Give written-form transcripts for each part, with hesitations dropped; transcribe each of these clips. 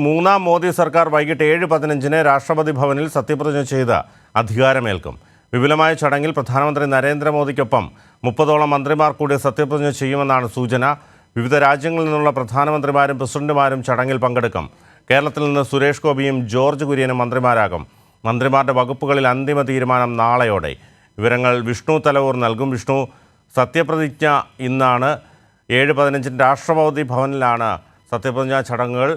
മൂന്നാം മോദി സർക്കാർ വൈകിട്ട് 7:15 രാഷ്ട്രപതി ഭവനിൽ സത്യപ്രതിജ്ഞ ചെയ്ത് അധികാരമേൽക്കും. വിപുലമായ ചടങ്ങിൽ പ്രധാനമന്ത്രി നരേന്ദ്രമോദിക്കൊപ്പം 30ഓളം മന്ത്രിമാർ കൂടി സത്യപ്രതിജ്ഞ ചെയ്യുമെന്നാണ് സൂചന. വിവിധ രാജ്യങ്ങളിൽ നിന്നുള്ള പ്രധാനമന്ത്രിമാരും പ്രസിഡന്റുമാരും ചടങ്ങിൽ പങ്കെടുക്കും. കേരളത്തിൽ നിന്ന് സുരേഷ് ഗോപിയും ജോർജ് കുര്യനും മന്ത്രിമാരാകും. മന്ത്രിമാരുടെ വകുപ്പുകളിൽ അന്തിമ തീരുമാനം നാളെയോടെ. വിവരങ്ങൾ വിഷ്ണു തലവൂർ നൽകും. വിഷ്ണു, സത്യപ്രതിജ്ഞ ഇന്നാണ്. 7:15 രാഷ്ട്രപതി ഭവനിലാണ് സത്യപ്രതിജ്ഞാ ചടങ്ങുകൾ.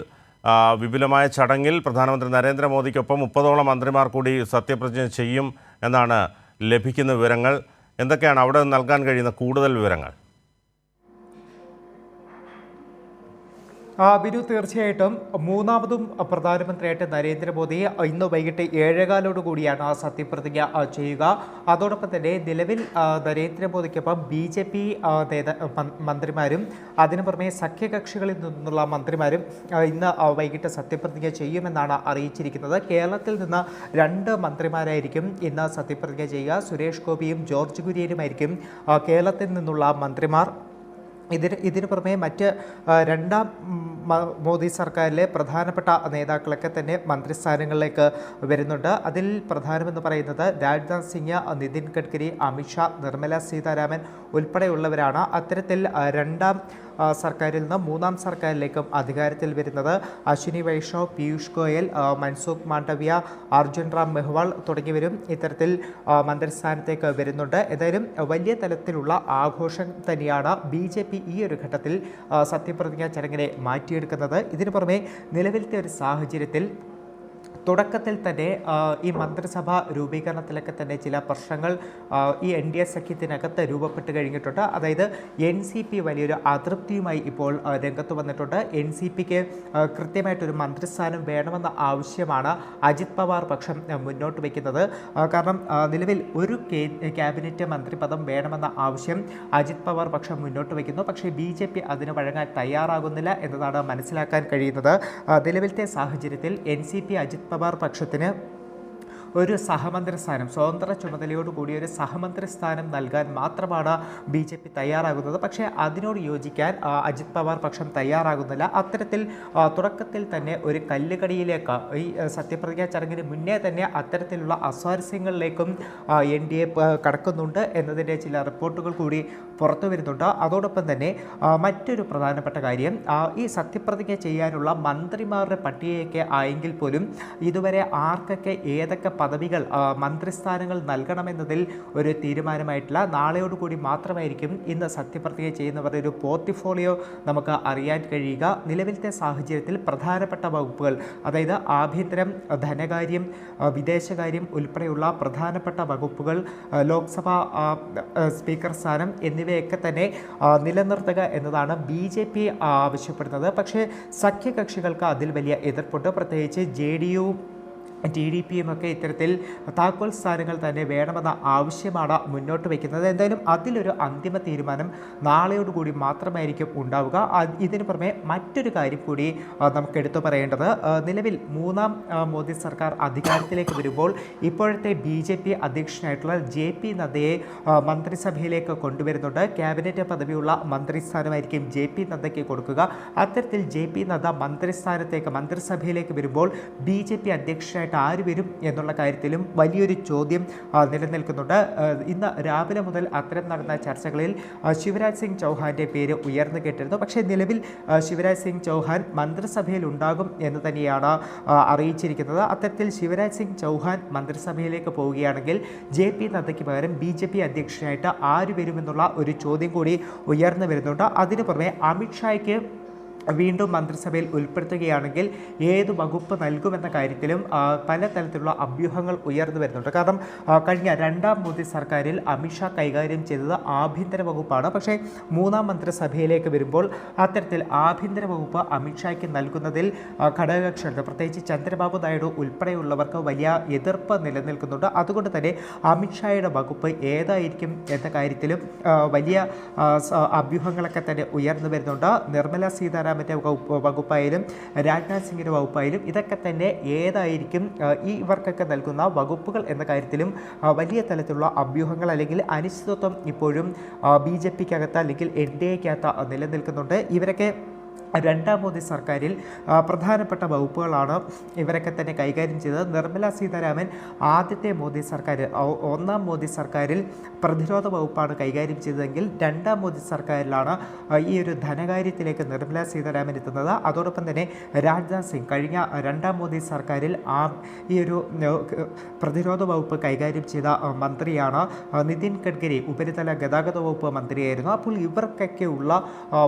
വിപുലമായ ചടങ്ങിൽ പ്രധാനമന്ത്രി നരേന്ദ്രമോദിക്കൊപ്പം 30ഓളം മന്ത്രിമാർ കൂടി സത്യപ്രതിജ്ഞ ചെയ്യും എന്നാണ് ലഭിക്കുന്ന വിവരങ്ങൾ. എന്തൊക്കെയാണ് അവിടെ നൽകാൻ കഴിയുന്ന കൂടുതൽ വിവരങ്ങൾ? ബിനു, തീർച്ചയായിട്ടും മൂന്നാമതും പ്രധാനമന്ത്രിയായിട്ട് നരേന്ദ്രമോദി ഇന്ന് വൈകിട്ട് 7:15 കൂടിയാണ് സത്യപ്രതിജ്ഞ ചെയ്യുക. അതോടൊപ്പം തന്നെ നിലവിൽ നരേന്ദ്രമോദിക്കൊപ്പം BJP മന്ത്രിമാരും അതിനു പുറമെ സഖ്യകക്ഷികളിൽ നിന്നുള്ള മന്ത്രിമാരും ഇന്ന് വൈകിട്ട് സത്യപ്രതിജ്ഞ ചെയ്യുമെന്നാണ് അറിയിച്ചിരിക്കുന്നത്. കേരളത്തിൽ നിന്ന് 2 മന്ത്രിമാരായിരിക്കും ഇന്ന് സത്യപ്രതിജ്ഞ ചെയ്യുക. സുരേഷ് ഗോപിയും ജോർജ് കുര്യനുമായിരിക്കും കേരളത്തിൽ നിന്നുള്ള മന്ത്രിമാർ. ഇതിനു പുറമെ മറ്റ് രണ്ടാം മോദി സർക്കാരിലെ പ്രധാനപ്പെട്ട നേതാക്കളൊക്കെ തന്നെ മന്ത്രിസ്ഥാനങ്ങളിലേക്ക് വരുന്നുണ്ട്. അതിൽ പ്രധാനമെന്ന് പറയുന്നത് രാജ്നാഥ് സിംഗ്, നിതിൻ ഗഡ്കരി, അമിത്ഷാ, നിർമ്മല സീതാരാമൻ ഉൾപ്പെടെയുള്ളവരാണ്. അത്തരത്തിൽ രണ്ടാം സർക്കാരിൽ നിന്ന് മൂന്നാം സർക്കാരിലേക്കും അധികാരത്തിൽ വരുന്നത് അശ്വിനി വൈഷ്ണവ്, പീയൂഷ് ഗോയൽ, മൻസുഖ് മാണ്ഡവ്യ, അർജുൻ റാം മെഹ്വാൾ തുടങ്ങിയവരും ഇത്തരത്തിൽ മന്ത്രിസ്ഥാനത്തേക്ക് വരുന്നുണ്ട്. ഏതായാലും വലിയ തലത്തിലുള്ള ആഘോഷം തന്നെയാണ് BJP ഈ ഒരു ഘട്ടത്തിൽ സത്യപ്രതിജ്ഞാ ചടങ്ങിനെ മാറ്റിയെടുക്കുന്നത്. ഇതിനു പുറമെ നിലവിലത്തെ ഒരു സാഹചര്യത്തിൽ തുടക്കത്തിൽ തന്നെ ഈ മന്ത്രിസഭ രൂപീകരണത്തിലൊക്കെ തന്നെ ചില പ്രശ്നങ്ങൾ ഈ NDA സഖ്യത്തിനകത്ത് രൂപപ്പെട്ട് കഴിഞ്ഞിട്ടുണ്ട്. അതായത് NCP വലിയൊരു അതൃപ്തിയുമായി ഇപ്പോൾ രംഗത്ത് വന്നിട്ടുണ്ട്. NCPക്ക് കൃത്യമായിട്ടൊരു മന്ത്രിസ്ഥാനം വേണമെന്ന ആവശ്യമാണ് അജിത് പവാർ പക്ഷം മുന്നോട്ട് വയ്ക്കുന്നത്. കാരണം നിലവിൽ ഒരു ക്യാബിനറ്റ് മന്ത്രിപദം വേണമെന്ന ആവശ്യം അജിത് പവാർ പക്ഷം മുന്നോട്ട് വയ്ക്കുന്നു. പക്ഷേ BJP അതിന് വഴങ്ങാൻ തയ്യാറാകുന്നില്ല എന്നതാണ് മനസ്സിലാക്കാൻ കഴിയുന്നത്. നിലവിലത്തെ സാഹചര്യത്തിൽ NCP അജിത് പവാർ പക്ഷത്തിന് ഒരു സഹമന്ത്രി സ്ഥാനം, സ്വതന്ത്ര ചുമതലയോട് കൂടിയ ഒരു സഹമന്ത്രി സ്ഥാനം നൽകാൻ മാത്രമാണ് BJP തയ്യാറാകുന്നത്. പക്ഷേ അതിനോട് യോജിക്കാൻ അജിത് പവാർ പക്ഷം തയ്യാറാകുന്നില്ല. അത്തരത്തിൽ തുടക്കത്തിൽ തന്നെ ഒരു കല്ലുകടിയിലേക്ക് ഈ സത്യപ്രതിജ്ഞാ ചടങ്ങിന് മുന്നേ തന്നെ അത്തരത്തിലുള്ള അസ്വാരസ്യങ്ങളിലേക്കും NDA കടക്കുന്നുണ്ട് എന്നതിൻ്റെ ചില റിപ്പോർട്ടുകൾ കൂടി പുറത്തു വരുന്നുണ്ട്. അതോടൊപ്പം തന്നെ മറ്റൊരു പ്രധാനപ്പെട്ട കാര്യം, ഈ സത്യപ്രതിജ്ഞ ചെയ്യാനുള്ള മന്ത്രിമാരുടെ പട്ടികയൊക്കെ ആയെങ്കിൽ പോലും ഇതുവരെ ആർക്കൊക്കെ ഏതൊക്കെ പദവികൾ മന്ത്രിസ്ഥാനങ്ങൾ നൽകണമെന്നതിൽ ഒരു തീരുമാനമായിട്ടില്ല. നാളെയോടുകൂടി മാത്രമായിരിക്കും ഇന്ന് സത്യപ്രതിജ്ഞ ചെയ്യുന്നവരുടെ ഒരു പോർട്ട്ഫോളിയോ നമുക്ക് അറിയാൻ കഴിയുക. നിലവിലത്തെ സാഹചര്യത്തിൽ പ്രധാനപ്പെട്ട വകുപ്പുകൾ, അതായത് ആഭ്യന്തരം, ധനകാര്യം, വിദേശകാര്യം ഉൾപ്പെടെയുള്ള പ്രധാനപ്പെട്ട വകുപ്പുകൾ, ലോക്സഭാ സ്പീക്കർ സ്ഥാനം എന്നിവയൊക്കെ തന്നെ നിലനിർത്തുക എന്നതാണ് BJP ആവശ്യപ്പെടുന്നത്. പക്ഷേ സഖ്യകക്ഷികൾക്ക് അതിൽ വലിയ എതിർപ്പുണ്ട്. പ്രത്യേകിച്ച് JDU, TDPയും ഒക്കെ ഇത്തരത്തിൽ താക്കോൽ സ്ഥാനങ്ങൾ തന്നെ വേണമെന്ന ആവശ്യമാണ് മുന്നോട്ട് വയ്ക്കുന്നത്. എന്തായാലും അതിലൊരു അന്തിമ തീരുമാനം നാളെയോടുകൂടി മാത്രമായിരിക്കും ഉണ്ടാവുക. ഇതിനു പുറമെ മറ്റൊരു കാര്യം കൂടി നമുക്ക് എടുത്തു പറയേണ്ടത്, നിലവിൽ മൂന്നാം മോദി സർക്കാർ അധികാരത്തിലേക്ക് വരുമ്പോൾ ഇപ്പോഴത്തെ BJP അധ്യക്ഷനായിട്ടുള്ള JP നദ്ദയെ മന്ത്രിസഭയിലേക്ക് കൊണ്ടുവരുന്നുണ്ട്. ക്യാബിനറ്റ് പദവിയുള്ള മന്ത്രിസ്ഥാനമായിരിക്കും JP നദ്ദയ്ക്ക് കൊടുക്കുക. അത്തരത്തിൽ JP നദ്ദ മന്ത്രിസഭയിലേക്ക് വരുമ്പോൾ BJP അധ്യക്ഷനായിട്ട് ആര് വരും എന്നുള്ള കാര്യത്തിലും വലിയൊരു ചോദ്യം നിലനിൽക്കുന്നുണ്ട്. ഇന്ന് രാവിലെ മുതൽ അത്തരം നടന്ന ചർച്ചകളിൽ ശിവരാജ് സിംഗ് ചൗഹാന്റെ പേര് ഉയർന്നു കേട്ടിരുന്നു. പക്ഷേ നിലവിൽ ശിവരാജ് സിംഗ് ചൗഹാൻ മന്ത്രിസഭയിൽ ഉണ്ടാകും എന്ന് തന്നെയാണ് അറിയിച്ചിരിക്കുന്നത്. അത്തരത്തിൽ ശിവരാജ് സിംഗ് ചൗഹാൻ മന്ത്രിസഭയിലേക്ക് പോവുകയാണെങ്കിൽ JP നദ്ദയ്ക്ക് പകരം BJP അധ്യക്ഷനായിട്ട് ആര് വരുമെന്നുള്ള ഒരു ചോദ്യം കൂടി ഉയർന്നു വരുന്നുണ്ട്. അതിനു പുറമെ അമിത്ഷായ്ക്ക് വീണ്ടും മന്ത്രിസഭയിൽ ഉൾപ്പെടുത്തുകയാണെങ്കിൽ ഏത് വകുപ്പ് നൽകുമെന്ന കാര്യത്തിലും പലതരത്തിലുള്ള അഭ്യൂഹങ്ങൾ ഉയർന്നു വരുന്നുണ്ട്. കാരണം കഴിഞ്ഞ രണ്ടാം മോദി സർക്കാരിൽ അമിത്ഷാ കൈകാര്യം ചെയ്തത് ആഭ്യന്തര വകുപ്പാണ്. പക്ഷേ മൂന്നാം മന്ത്രിസഭയിലേക്ക് വരുമ്പോൾ അത്തരത്തിൽ ആഭ്യന്തര വകുപ്പ് അമിത്ഷായ്ക്ക് നൽകുന്നതിൽ ഘടകകക്ഷികളുണ്ട്. പ്രത്യേകിച്ച് ചന്ദ്രബാബു നായിഡു ഉൾപ്പെടെയുള്ളവർക്ക് വലിയ എതിർപ്പ് നിലനിൽക്കുന്നുണ്ട്. അതുകൊണ്ട് തന്നെ അമിത്ഷായുടെ വകുപ്പ് ഏതായിരിക്കും എന്ന കാര്യത്തിലും വലിയ അഭ്യൂഹങ്ങളൊക്കെ തന്നെ ഉയർന്നു വരുന്നുണ്ട്. നിർമ്മല സീതാരാമൻ വകുപ്പായാലും രാജ്നാഥ് സിംഗിൻ്റെ വകുപ്പായാലും ഇതൊക്കെ തന്നെ ഏതായിരിക്കും ഇവർക്കൊക്കെ നൽകുന്ന വകുപ്പുകൾ എന്ന കാര്യത്തിലും വലിയ തലത്തിലുള്ള അഭ്യൂഹങ്ങൾ അല്ലെങ്കിൽ അനിശ്ചിതത്വം ഇപ്പോഴും BJPക്കകത്ത് അല്ലെങ്കിൽ NDAക്കകത്ത് നിലനിൽക്കുന്നുണ്ട്. ഇവരൊക്കെ രണ്ടാം മോദി സർക്കാരിൽ പ്രധാനപ്പെട്ട വകുപ്പുകളാണ് ഇവരൊക്കെ തന്നെ കൈകാര്യം ചെയ്തത്. നിർമ്മല സീതാരാമൻ ആദ്യത്തെ മോദി സർക്കാർ ഒന്നാം മോദി സർക്കാരിൽ പ്രതിരോധ വകുപ്പാണ് കൈകാര്യം ചെയ്തതെങ്കിൽ രണ്ടാം മോദി സർക്കാരിലാണ് ഈ ഒരു ധനകാര്യത്തിലേക്ക് നിർമ്മല സീതാരാമൻ എത്തുന്നത്. അതോടൊപ്പം തന്നെ രാജ്നാഥ് സിംഗ് കഴിഞ്ഞ രണ്ടാം മോദി സർക്കാരിൽ ഈ ഒരു പ്രതിരോധ വകുപ്പ് കൈകാര്യം ചെയ്ത മന്ത്രിയാണ്. നിതിൻ ഗഡ്കരി ഉപരിതല ഗതാഗത വകുപ്പ് മന്ത്രിയായിരുന്നു. അപ്പോൾ ഇവർക്കൊക്കെയുള്ള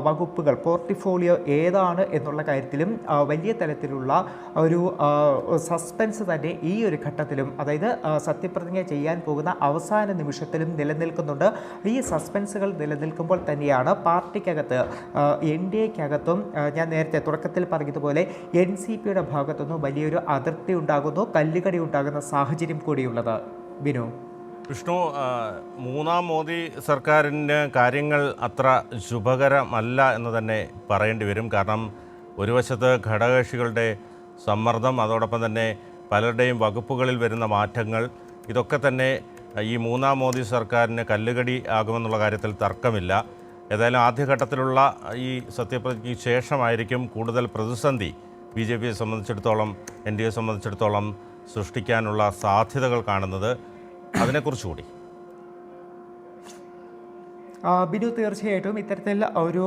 വകുപ്പുകൾ പോർട്ട്ഫോളിയോ ഏതാണ് എന്നുള്ള കാര്യത്തിലും വലിയ തലത്തിലുള്ള ഒരു സസ്പെൻസ് തന്നെ ഈ ഒരു ഘട്ടത്തിലും, അതായത് സത്യപ്രതിജ്ഞ ചെയ്യാൻ പോകുന്ന അവസാന നിമിഷത്തിലും നിലനിൽക്കുന്നുണ്ട്. ഈ സസ്പെൻസുകൾ നിലനിൽക്കുമ്പോൾ തന്നെയാണ് പാർട്ടിക്കകത്ത് NDAക്കകത്തും ഞാൻ നേരത്തെ തുടക്കത്തിൽ പറഞ്ഞതുപോലെ NCPയുടെ ഭാഗത്തുനിന്നും വലിയൊരു അതിർത്തി ഉണ്ടാകുന്നു, കല്ലുകടി ഉണ്ടാകുന്ന സാഹചര്യം കൂടിയുള്ളത്. ബിനു, വിഷ്ണു, മൂന്നാം മോദി സർക്കാരിന് കാര്യങ്ങൾ അത്ര ശുഭകരമല്ല എന്ന് തന്നെ പറയേണ്ടി വരും. കാരണം ഒരു വശത്ത് ഘടകകക്ഷികളുടെ സമ്മർദ്ദം, അതോടൊപ്പം തന്നെ പലരുടെയും വകുപ്പുകളിൽ വരുന്ന മാറ്റങ്ങൾ, ഇതൊക്കെ തന്നെ ഈ മൂന്നാം മോദി സർക്കാരിന് കല്ലുകടി ആകുമെന്നുള്ള കാര്യത്തിൽ തർക്കമില്ല. ഏതായാലും ആദ്യഘട്ടത്തിലുള്ള ഈ സത്യപ്രതിജ്ഞയ്ക്ക് ശേഷമായിരിക്കും കൂടുതൽ പ്രതിസന്ധി BJPയെ സംബന്ധിച്ചിടത്തോളം, NDAയെ സംബന്ധിച്ചിടത്തോളം സൃഷ്ടിക്കാനുള്ള സാധ്യതകൾ കാണുന്നത്. അതിനെക്കുറിച്ചുകൂടി ബിനു, തീർച്ചയായിട്ടും ഇത്തരത്തിൽ ഒരു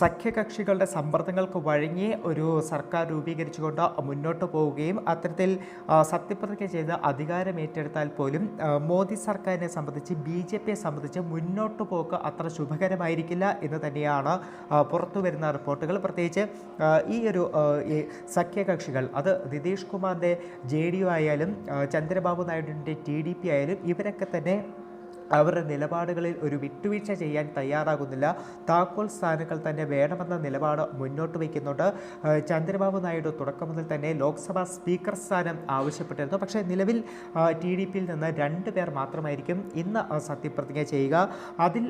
സഖ്യകക്ഷികളുടെ സമ്മർദ്ദങ്ങൾക്ക് വഴങ്ങി ഒരു സർക്കാർ രൂപീകരിച്ചുകൊണ്ട് മുന്നോട്ട് പോവുകയും അത്തരത്തിൽ സത്യപ്രതിജ്ഞ ചെയ്ത് അധികാരം ഏറ്റെടുത്താൽ പോലും മോദി സർക്കാരിനെ സംബന്ധിച്ച് BJPയെ സംബന്ധിച്ച് മുന്നോട്ട് പോക്ക് അത്ര ശുഭകരമായിരിക്കില്ല എന്ന് തന്നെയാണ് പുറത്തു വരുന്ന റിപ്പോർട്ടുകൾ. പ്രത്യേകിച്ച് ഈ ഒരു സഖ്യകക്ഷികൾ, അത് നിതീഷ് കുമാറിൻ്റെ JDU ആയാലും ചന്ദ്രബാബു നായിഡുവിൻ്റെ TDP ആയാലും ഇവരൊക്കെ തന്നെ അവരുടെ നിലപാടുകളിൽ ഒരു വിട്ടുവീഴ്ച ചെയ്യാൻ തയ്യാറാകുന്നില്ല. താക്കോൽ സ്ഥാനങ്ങൾ തന്നെ വേണമെന്ന നിലപാട് മുന്നോട്ട് വയ്ക്കുന്നുണ്ട്. ചന്ദ്രബാബു നായിഡു തുടക്കം മുതൽ തന്നെ ലോക്സഭാ സ്പീക്കർ സ്ഥാനം ആവശ്യപ്പെട്ടിരുന്നു. പക്ഷേ നിലവിൽ TDPയിൽ നിന്ന് 2 പേർ മാത്രമായിരിക്കും ഇന്ന് സത്യപ്രതിജ്ഞ ചെയ്യുക. അതിൽ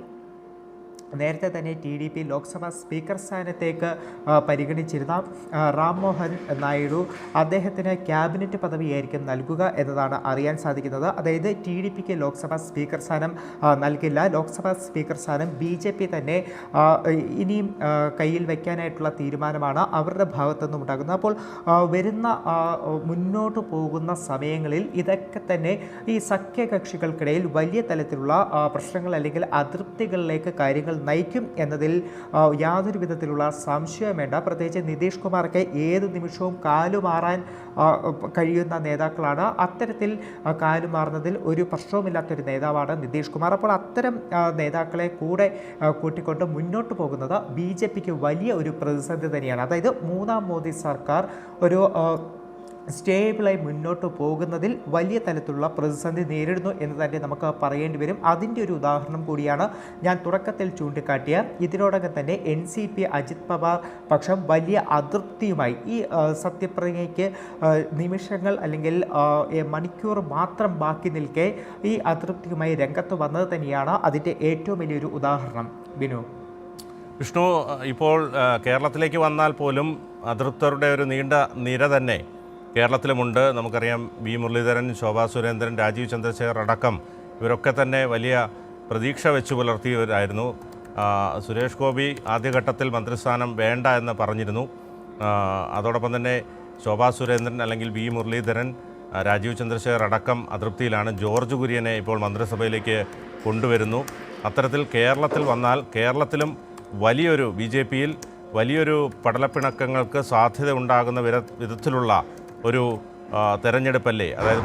നേരത്തെ തന്നെ TDP ലോക്സഭാ സ്പീക്കർ സ്ഥാനത്തേക്ക് പരിഗണിച്ചിരുന്ന റാം മോഹൻ നായിഡു, അദ്ദേഹത്തിന് ക്യാബിനറ്റ് പദവിയായിരിക്കും നൽകുക എന്നതാണ് അറിയാൻ സാധിക്കുന്നത്. അതായത് TDPക്ക് ലോക്സഭാ സ്പീക്കർ സ്ഥാനം നൽകില്ല. ലോക്സഭാ സ്പീക്കർ സ്ഥാനം BJP തന്നെ ഇനിയും കയ്യിൽ വയ്ക്കാനായിട്ടുള്ള തീരുമാനമാണ് അവരുടെ ഭാഗത്തുനിന്നും ഉണ്ടാകുന്നത്. അപ്പോൾ വരുന്ന മുന്നോട്ട് പോകുന്ന സമയങ്ങളിൽ ഇതൊക്കെ തന്നെ ഈ സഖ്യകക്ഷികൾക്കിടയിൽ വലിയ തലത്തിലുള്ള പ്രശ്നങ്ങൾ അല്ലെങ്കിൽ അതൃപ്തികളിലേക്ക് കാര്യങ്ങൾ നയിക്കും എന്നതിൽ യാതൊരു വിധത്തിലുള്ള സംശയം വേണ്ട. പ്രത്യേകിച്ച് നിതീഷ് കുമാർക്ക് ഏത് നിമിഷവും കാലുമാറാൻ കഴിയുന്ന നേതാക്കളാണ്. അത്തരത്തിൽ കാലുമാറുന്നതിൽ ഒരു പ്രശ്നവുമില്ലാത്തൊരു നേതാവാണ് നിതീഷ് കുമാർ. അപ്പോൾ അത്തരം നേതാക്കളെ കൂടെ കൂട്ടിക്കൊണ്ട് മുന്നോട്ട് പോകുന്നത് BJPക്ക് വലിയ ഒരു പ്രതിസന്ധി തന്നെയാണ്. അതായത് മൂന്നാം മോദി സർക്കാർ ഒരു സ്റ്റേബിളായി മുന്നോട്ട് പോകുന്നതിൽ വലിയ തലത്തിലുള്ള പ്രതിസന്ധി നേരിടുന്നു എന്ന് തന്നെ നമുക്ക് പറയേണ്ടി വരും. അതിൻ്റെ ഒരു ഉദാഹരണം കൂടിയാണ് ഞാൻ തുടക്കത്തിൽ ചൂണ്ടിക്കാട്ടിയ. ഇതിനോടകം തന്നെ NCP അജിത് പവാർ പക്ഷം വലിയ അതൃപ്തിയുമായി ഈ സത്യപ്രതിജ്ഞയ്ക്ക് നിമിഷങ്ങൾ അല്ലെങ്കിൽ മണിക്കൂർ മാത്രം ബാക്കി നിൽക്കെ ഈ അതൃപ്തിയുമായി രംഗത്ത് വന്നത് തന്നെയാണ് അതിൻ്റെ ഏറ്റവും വലിയൊരു ഉദാഹരണം. ബിനു, വിഷ്ണു, ഇപ്പോൾ കേരളത്തിലേക്ക് വന്നാൽ പോലും അതൃപ്തരുടെ ഒരു നീണ്ട നിര തന്നെ കേരളത്തിലുമുണ്ട്. നമുക്കറിയാം V മുരളീധരൻ, ശോഭാ സുരേന്ദ്രൻ, രാജീവ് ചന്ദ്രശേഖർ അടക്കം ഇവരൊക്കെ തന്നെ വലിയ പ്രതീക്ഷ വെച്ച് പുലർത്തിയവരായിരുന്നു. സുരേഷ് ഗോപി ആദ്യഘട്ടത്തിൽ മന്ത്രിസ്ഥാനം വേണ്ട എന്ന് പറഞ്ഞിരുന്നു. അതോടൊപ്പം തന്നെ ശോഭാ സുരേന്ദ്രൻ അല്ലെങ്കിൽ V മുരളീധരൻ, രാജീവ് ചന്ദ്രശേഖർ അടക്കം അതൃപ്തിയിലാണ്. ജോർജ് കുര്യനെ ഇപ്പോൾ മന്ത്രിസഭയിലേക്ക് കൊണ്ടുവരുന്നു. അത്തരത്തിൽ കേരളത്തിൽ വന്നാൽ കേരളത്തിലും വലിയൊരു BJPയിൽ വലിയൊരു പടലപ്പിണക്കങ്ങൾക്ക് സാധ്യത ഉണ്ടാകുന്ന വിധത്തിലുള്ള ഒരു തെരഞ്ഞെടുപ്പല്ലേ, അതായത്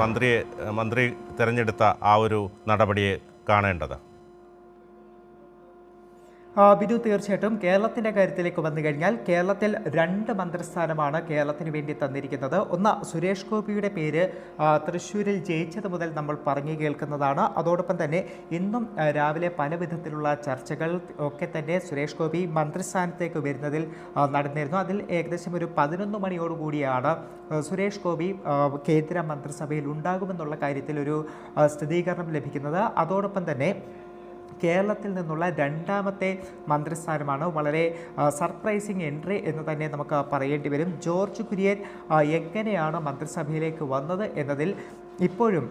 മന്ത്രി തെരഞ്ഞെടുത്ത ആ ഒരു നടപടിയെ കാണേണ്ടത്? ബിനു, തീർച്ചയായിട്ടും കേരളത്തിൻ്റെ കാര്യത്തിലേക്ക് വന്നു കഴിഞ്ഞാൽ കേരളത്തിൽ 2 മന്ത്രിസ്ഥാനമാണ് കേരളത്തിന് വേണ്ടി തന്നിരിക്കുന്നത്. ഒന്ന്, സുരേഷ് ഗോപിയുടെ പേര് തൃശ്ശൂരിൽ ജയിച്ചത് മുതൽ നമ്മൾ പറഞ്ഞു കേൾക്കുന്നതാണ്. അതോടൊപ്പം തന്നെ ഇന്നും രാവിലെ പല വിധത്തിലുള്ള ചർച്ചകൾ ഒക്കെ തന്നെ സുരേഷ് ഗോപി മന്ത്രിസ്ഥാനത്തേക്ക് വരുന്നതിൽ നടന്നിരുന്നു. അതിൽ ഏകദേശം ഒരു 11 മണിയോടുകൂടിയാണ് സുരേഷ് ഗോപി കേന്ദ്ര മന്ത്രിസഭയിൽ ഉണ്ടാകുമെന്നുള്ള കാര്യത്തിൽ ഒരു സ്ഥിരീകരണം ലഭിക്കുന്നത്. അതോടൊപ്പം തന്നെ കേരളത്തിൽ നിന്നുള്ള 2ാമത്തെ മന്ത്രിസ്ഥാനമാണ് വളരെ സർപ്രൈസിങ് എൻട്രി എന്ന് തന്നെ നമുക്ക് പറയേണ്ടി വരും. ജോർജ് കുര്യൻ എങ്ങനെയാണ് മന്ത്രിസഭയിലേക്ക് വന്നത് എന്നതിൽ ഇപ്പോഴും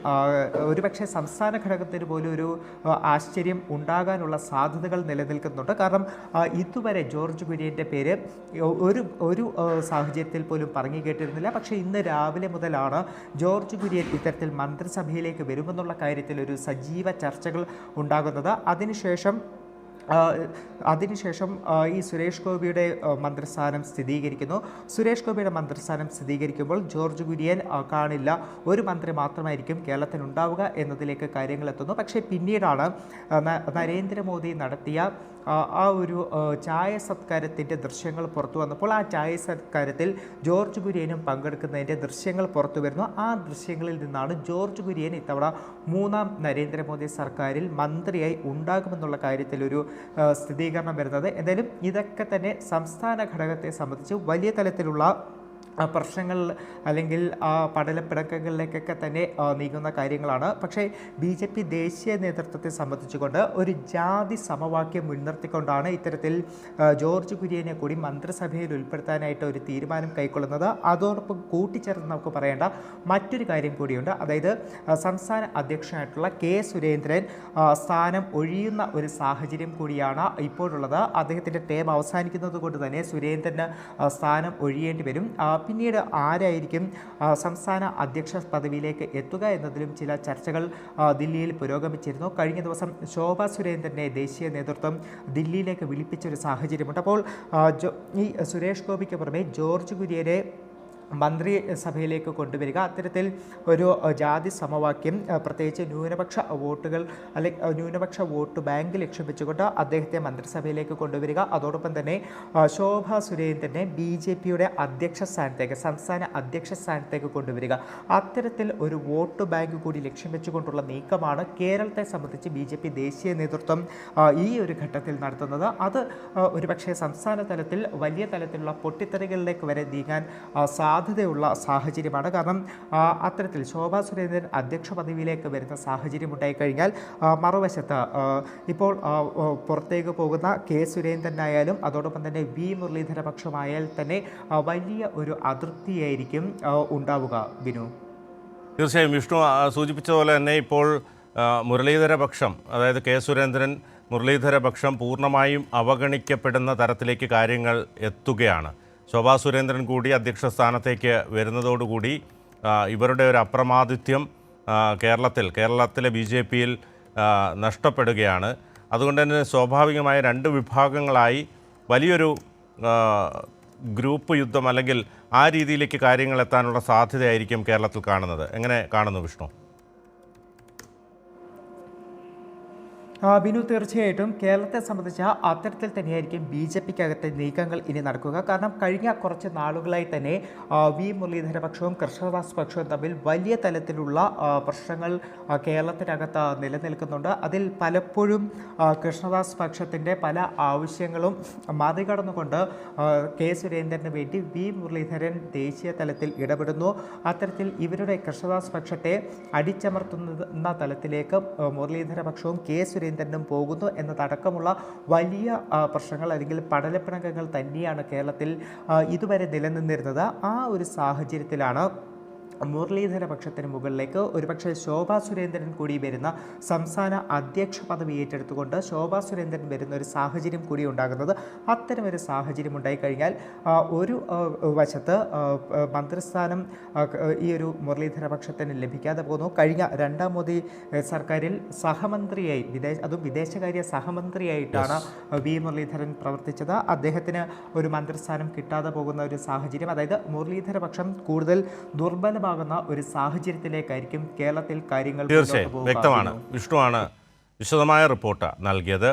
ഒരുപക്ഷെ സംസ്ഥാന ഘടകത്തിന് പോലും ഒരു ആശ്ചര്യം ഉണ്ടാകാനുള്ള സാധ്യതകൾ നിലനിൽക്കുന്നുണ്ട്. കാരണം ഇതുവരെ ജോർജ് കുര്യൻ്റെ പേര് ഒരു സാഹചര്യത്തിൽ പോലും പറഞ്ഞു കേട്ടിരുന്നില്ല. പക്ഷേ ഇന്ന് രാവിലെ മുതലാണ് ജോർജ് കുര്യൻ ഇത്തരത്തിൽ മന്ത്രിസഭയിലേക്ക് വരുമെന്നുള്ള കാര്യത്തിൽ ഒരു സജീവ ചർച്ചകൾ ഉണ്ടാകുന്നത്. അതിനുശേഷം ഈ സുരേഷ് ഗോപിയുടെ മന്ത്രിസ്ഥാനം സ്ഥിരീകരിക്കുന്നു. സുരേഷ് ഗോപിയുടെ മന്ത്രിസ്ഥാനം സ്ഥിരീകരിക്കുമ്പോൾ ജോർജ് കുര്യൻ കാണില്ല, ഒരു മന്ത്രി മാത്രമായിരിക്കും കേരളത്തിൽ ഉണ്ടാവുക എന്നതിലേക്ക് കാര്യങ്ങൾ എത്തുന്നു. പക്ഷേ പിന്നീടാണ് നരേന്ദ്രമോദി നടത്തിയ ആ ഒരു ചായ സത്കാരത്തിൻ്റെ ദൃശ്യങ്ങൾ പുറത്തു വന്നപ്പോൾ ആ ചായ സത്കാരത്തിൽ ജോർജ് കുര്യനും പങ്കെടുക്കുന്നതിൻ്റെ ദൃശ്യങ്ങൾ പുറത്തു വരുന്നു. ആ ദൃശ്യങ്ങളിൽ നിന്നാണ് ജോർജ് കുര്യൻ ഇത്തവണ മൂന്നാം നരേന്ദ്രമോദി സർക്കാരിൽ മന്ത്രിയായി ഉണ്ടാകുമെന്നുള്ള കാര്യത്തിലൊരു സ്ഥിരീകരണം വരുന്നത്. എന്തായാലും ഇതൊക്കെ തന്നെ സംസ്ഥാന ഘടകത്തെ സംബന്ധിച്ച് വലിയ തലത്തിലുള്ള പ്രശ്നങ്ങൾ അല്ലെങ്കിൽ പടലപ്പിണക്കങ്ങളിലേക്കൊക്കെ തന്നെ നീങ്ങുന്ന കാര്യങ്ങളാണ്. പക്ഷേ BJP ദേശീയ നേതൃത്വത്തെ സംബന്ധിച്ചുകൊണ്ട് ഒരു ജാതി സമവാക്യം മുൻനിർത്തിക്കൊണ്ടാണ് ഇത്തരത്തിൽ ജോർജ് കുര്യനെ കൂടി മന്ത്രിസഭയിൽ ഉൾപ്പെടുത്താനായിട്ട് ഒരു തീരുമാനം കൈക്കൊള്ളുന്നത്. അതോടൊപ്പം കൂട്ടിച്ചേർത്ത് നമുക്ക് പറയേണ്ട മറ്റൊരു കാര്യം കൂടിയുണ്ട്. അതായത് സംസ്ഥാന അധ്യക്ഷനായിട്ടുള്ള K. സുരേന്ദ്രൻ സ്ഥാനം ഒഴിയുന്ന ഒരു സാഹചര്യം കൂടിയാണ് ഇപ്പോഴുള്ളത്. അദ്ദേഹത്തിൻ്റെ ടേം അവസാനിക്കുന്നത് കൊണ്ട് തന്നെ സുരേന്ദ്രന് സ്ഥാനം ഒഴിയേണ്ടി വരും. പിന്നീട് ആരായിരിക്കും സംസ്ഥാന അധ്യക്ഷ പദവിയിലേക്ക് എത്തുക എന്നതിലും ചില ചർച്ചകൾ ദില്ലിയിൽ പുരോഗമിച്ചിരുന്നു. കഴിഞ്ഞ ദിവസം ശോഭാ സുരേന്ദ്രനെ ദേശീയ നേതൃത്വം ദില്ലിയിലേക്ക് വിളിപ്പിച്ചൊരു സാഹചര്യമുണ്ട്. അപ്പോൾ ഈ സുരേഷ് ഗോപിക്ക് പുറമെ ജോർജ് കുര്യനെ മന്ത്രിസഭയിലേക്ക് കൊണ്ടുവരിക, അത്തരത്തിൽ ഒരു ജാതി സമവാക്യം പ്രത്യേകിച്ച് ന്യൂനപക്ഷ വോട്ടുകൾ അല്ലെങ്കിൽ ന്യൂനപക്ഷ വോട്ട് ബാങ്ക് ലക്ഷ്യം വെച്ചുകൊണ്ട് അദ്ദേഹത്തെ മന്ത്രിസഭയിലേക്ക് കൊണ്ടുവരിക, അതോടൊപ്പം തന്നെ ശോഭാ സുരേന്ദ്രനെ BJPയുടെ അധ്യക്ഷ സ്ഥാനത്തേക്ക് സംസ്ഥാന അധ്യക്ഷ സ്ഥാനത്തേക്ക് കൊണ്ടുവരിക, അത്തരത്തിൽ ഒരു വോട്ട് ബാങ്ക് കൂടി ലക്ഷ്യം വെച്ചുകൊണ്ടുള്ള നീക്കമാണ് കേരളത്തെ സംബന്ധിച്ച് BJP ദേശീയ നേതൃത്വം ഈ ഒരു ഘട്ടത്തിൽ നടത്തുന്നത്. അത് ഒരുപക്ഷെ സംസ്ഥാന തലത്തിൽ വലിയ തലത്തിലുള്ള പൊട്ടിത്തെറികളിലേക്ക് വരെ നീങ്ങാൻ സാധ്യതയുള്ള സാഹചര്യമാണ്. കാരണം അത്തരത്തിൽ ശോഭാ സുരേന്ദ്രൻ അധ്യക്ഷ പദവിയിലേക്ക് വരുന്ന സാഹചര്യം ഉണ്ടായിക്കഴിഞ്ഞാൽ മറുവശത്ത് ഇപ്പോൾ പുറത്തേക്ക് പോകുന്ന K. സുരേന്ദ്രനായാലും അതോടൊപ്പം തന്നെ V. മുരളീധര പക്ഷമായാൽ തന്നെ വലിയ ഒരു അതൃപ്തിയായിരിക്കും ഉണ്ടാവുക. ബിനു, തീർച്ചയായും വിഷ്ണു സൂചിപ്പിച്ചതുപോലെ തന്നെ ഇപ്പോൾ മുരളീധര പക്ഷം, അതായത് K. സുരേന്ദ്രൻ മുരളീധര പക്ഷം പൂർണ്ണമായും അവഗണിക്കപ്പെടുന്ന തരത്തിലേക്ക് കാര്യങ്ങൾ എത്തുകയാണ്. ശോഭാ സുരേന്ദ്രൻ കൂടി അധ്യക്ഷ സ്ഥാനത്തേക്ക് വരുന്നതോടുകൂടി ഇവരുടെ ഒരു അപ്രമാദിത്യം കേരളത്തിലെ BJPയിൽ നഷ്ടപ്പെടുകയാണ്. അതുകൊണ്ട് തന്നെ സ്വാഭാവികമായ രണ്ട് വിഭാഗങ്ങളായി വലിയൊരു ഗ്രൂപ്പ് യുദ്ധം അല്ലെങ്കിൽ ആ രീതിയിലേക്ക് കാര്യങ്ങൾ എത്താനുള്ള സാധ്യതയായിരിക്കും കേരളത്തിൽ കാണുന്നത്. എങ്ങനെ കാണുന്നു വിഷ്ണു? ബിനു, തീർച്ചയായിട്ടും കേരളത്തെ സംബന്ധിച്ച് അത്തരത്തിൽ തന്നെയായിരിക്കും BJPക്കകത്തെ നീക്കങ്ങൾ ഇനി നടക്കുക. കാരണം കഴിഞ്ഞ കുറച്ച് നാളുകളായി തന്നെ V. മുരളീധര പക്ഷവും കൃഷ്ണദാസ് പക്ഷവും തമ്മിൽ വലിയ തലത്തിലുള്ള പ്രശ്നങ്ങൾ കേരളത്തിനകത്ത് നിലനിൽക്കുന്നുണ്ട്. അതിൽ പലപ്പോഴും കൃഷ്ണദാസ് പക്ഷത്തിൻ്റെ പല ആവശ്യങ്ങളും മറികടന്നുകൊണ്ട് K. സുരേന്ദ്രന് വേണ്ടി V. മുരളീധരൻ ദേശീയ തലത്തിൽ ഇടപെടുന്നു. അത്തരത്തിൽ ഇവരുടെ കൃഷ്ണദാസ് പക്ഷത്തെ അടിച്ചമർത്തുന്ന തലത്തിലേക്ക് മുരളീധര പക്ഷവും K. സുരേന്ദ്രനും പോകുന്നു എന്നതടക്കമുള്ള വലിയ പ്രശ്നങ്ങൾ അല്ലെങ്കിൽ പടലപ്പിണക്കങ്ങൾ തന്നെയാണ് കേരളത്തിൽ ഇതുവരെ നിലനിന്നിരുന്നത്. ആ ഒരു സാഹചര്യത്തിലാണ് മുരളീധര പക്ഷത്തിന് മുകളിലേക്ക് ഒരുപക്ഷെ ശോഭാ സുരേന്ദ്രൻ കൂടി വരുന്ന സംസ്ഥാന അധ്യക്ഷ പദവി ഏറ്റെടുത്തുകൊണ്ട് ശോഭാ സുരേന്ദ്രൻ വരുന്ന ഒരു സാഹചര്യം കൂടി ഉണ്ടാകുന്നത്. അത്തരമൊരു സാഹചര്യം ഉണ്ടായിക്കഴിഞ്ഞാൽ ഒരു വശത്ത് മന്ത്രിസ്ഥാനം ഈ ഒരു മുരളീധര പക്ഷത്തിന് ലഭിക്കാതെ പോകുന്നു. കഴിഞ്ഞ രണ്ടാം മോദി സർക്കാരിൽ സഹമന്ത്രിയായി അതും വിദേശകാര്യ സഹമന്ത്രിയായിട്ടാണ് V. മുരളീധരൻ പ്രവർത്തിച്ചത്. അദ്ദേഹത്തിന് ഒരു മന്ത്രിസ്ഥാനം കിട്ടാതെ പോകുന്ന ഒരു സാഹചര്യം, അതായത് മുരളീധര പക്ഷം കൂടുതൽ ദുർബലമാകുന്ന ഒരു സാഹചര്യത്തിലേക്കായിരിക്കും കേരളത്തിൽ കാര്യങ്ങൾ. തീർച്ചയായും വ്യക്തമാണ്. വിഷ്ണുവാണ് വിശദമായ റിപ്പോർട്ട് നൽകിയത്.